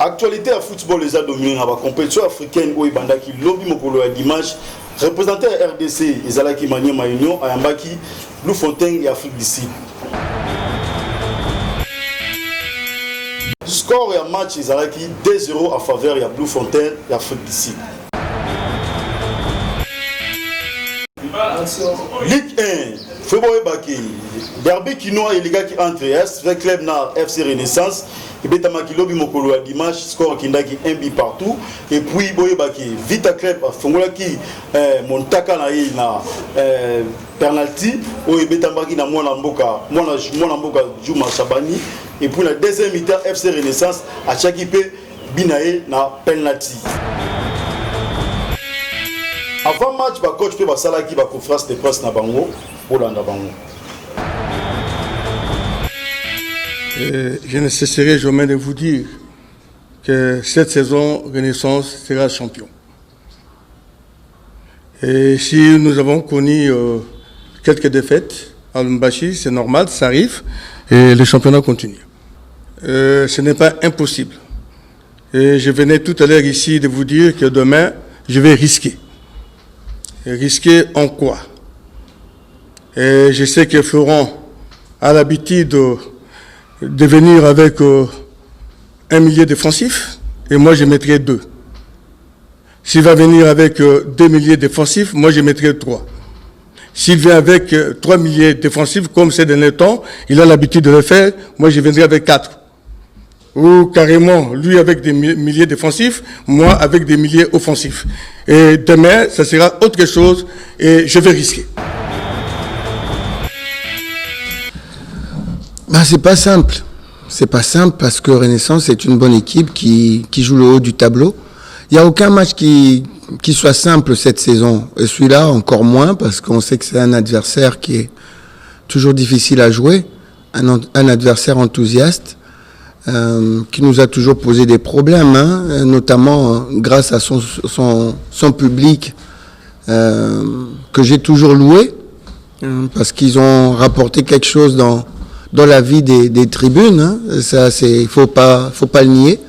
Actualité à football les a dominé dans la compétition africaine où Ibandaki lobby mokolo ya dimanche représenté à RDC Ezalaki Maniema Union à Yambaki Blue Fontaine et Afrique du Sud. Score et match Ezalaki 2-0 en faveur de Blue Fontaine et Afrique du Sud. Ligue 1, Féboé Baki, Derby Kinoa et les gars qui entrent, avec Club Nord FC Renaissance, et Betamaki Lobby Mokolo à dimanche, score Kindaki 1 but partout, et puis Boye Baki, Vita Club, Fongolaki, Montaka na penalty, ou Betamaki na Mwana Mboka Juma Chabani, et puis la deuxième mi-temps FC Renaissance, à Chakipe Binae na penalty. Avant match, le coach peut passer qui va conférence de presse na bango pour l'anda bango. Je ne cesserai jamais de vous dire que cette saison, Renaissance sera champion. Et si nous avons connu quelques défaites à Lumbashi, c'est normal, ça arrive, et le championnat continue. Ce n'est pas impossible. Et je venais tout à l'heure ici de vous dire que demain, je vais risquer. Et risquer en quoi? Et je sais que Florent a l'habitude de venir avec un milieu défensif, et moi je mettrai 2. S'il va venir avec 2 milieux défensifs, moi je mettrai 3. S'il vient avec 3 milieux défensifs, comme ces derniers temps, il a l'habitude de le faire, moi je viendrai avec 4. Ou carrément, lui avec des milieux défensifs, moi avec des milieux offensifs. Et demain, ça sera autre chose et je vais risquer. C'est pas simple. C'est pas simple parce que Renaissance est une bonne équipe qui joue le haut du tableau. Il n'y a aucun match qui soit simple cette saison. Et celui-là, encore moins parce qu'on sait que c'est un adversaire qui est toujours difficile à jouer. Un adversaire enthousiaste. Qui nous a toujours posé des problèmes, notamment grâce à son public que j'ai toujours loué, parce qu'ils ont rapporté quelque chose dans la vie des tribunes. Ça, il faut pas le nier.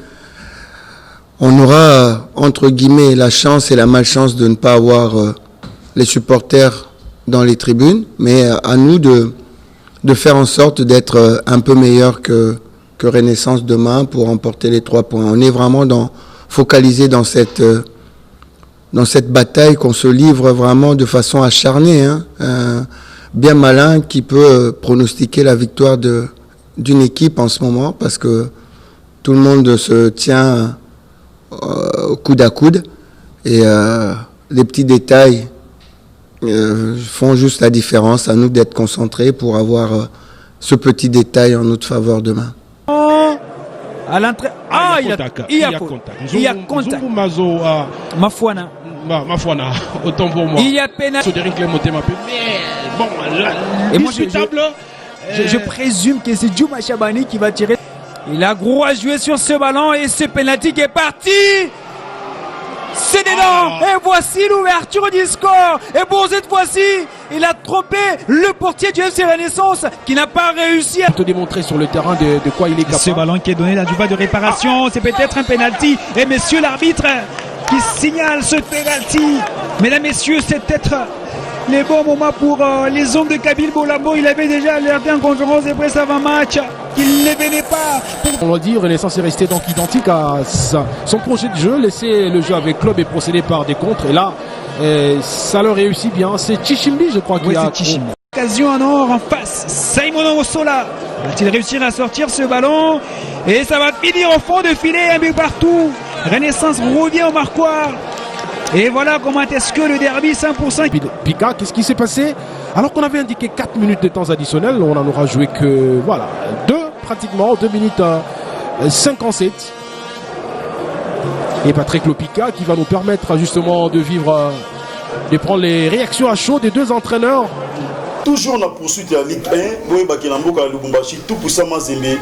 On aura entre guillemets la chance et la malchance de ne pas avoir les supporters dans les tribunes, mais à nous de faire en sorte d'être un peu meilleurs que Renaissance demain pour remporter les 3 points. On est vraiment focalisé dans cette bataille qu'on se livre vraiment de façon acharnée. Bien malin qui peut pronostiquer la victoire d'une équipe en ce moment parce que tout le monde se tient coude à coude et les petits détails font juste la différence. À nous d'être concentrés pour avoir ce petit détail en notre faveur demain. À l'entrée, il y a contact. Mafuana. Autant pour moi. Il y a pénal. Et moi je présume que c'est Juma Chabani qui va tirer. Il a gros à jouer sur ce ballon et ce penalty qui est parti. C'est dedans. Et voici l'ouverture du score. Et pour cette fois-ci, il a trompé le portier du FC Renaissance qui n'a pas réussi à te démontrer sur le terrain de quoi il est capable. Ce ballon qui est donné là du bas de réparation, c'est peut-être un penalty. Et messieurs l'arbitre qui signale ce penalty. Mesdames, messieurs, c'est peut-être les bons moments pour les hommes de Kabil Bolambo. Il avait déjà alerté en conférence de presse avant match qu'il ne venait pas. On va dire, Renaissance est resté donc identique à son projet de jeu, laisser le jeu avec club et procéder par des contres. Et là, ça leur réussit bien. C'est Chichimbi, je crois, qui a... Occasion en or en face. Simon Ossola va-t-il réussir à sortir ce ballon? Et ça va finir au fond de filet, un but partout. Renaissance revient au marquoir. Et voilà comment est-ce que le derby 100%. Pika, qu'est-ce qui s'est passé? Alors qu'on avait indiqué 4 minutes de temps additionnel, on n'en aura joué que, voilà, 2 minutes 57. Et Patrick Lopika qui va nous permettre justement de vivre, de prendre les réactions à chaud des 2 entraîneurs. Toujours dans la poursuite de la Ligue 1, Boye Bakelamboka Lubumbashi, tout pour ça, Mazembe,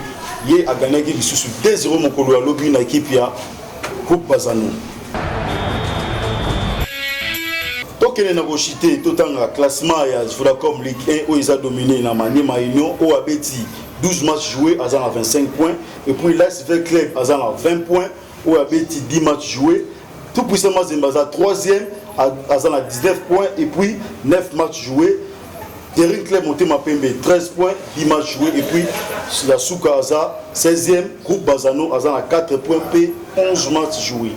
il a gagné qui sous 2-0 Mokolo à l'objet de l'équipe ya Coupe Bazano. Donc il y a un classement ya Vodacom Ligue 1 où ils ont dominé la Maniema Union, où Abeti 12 matchs joués, Azan a 25 points. Et puis l'ASV Club, Azan a 20 points. Où a 10 matchs joués. Tout puissamment Zembaza 3e, Azan a 19 points. Et puis 9 matchs joués. Terrain Club Motema Pembe 13 points, 10 matchs joués. Et puis la Souka Azan 16e, groupe Bazano, Azan a 4 points, P 11 matchs joués.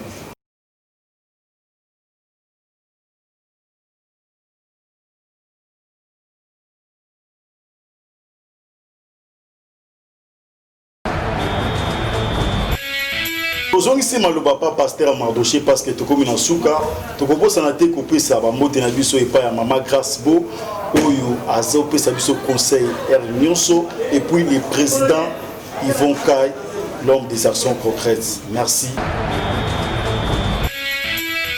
Ozongi maloba pa pasteur Mardoché parce que tu comme dans souka tu proposes na te couper ça ba mote na biso et pas ya mama grâce beau oyo azo pe sa biso conseil nyonso et puis le président Yvon Kay l'homme des actions concrètes. Merci.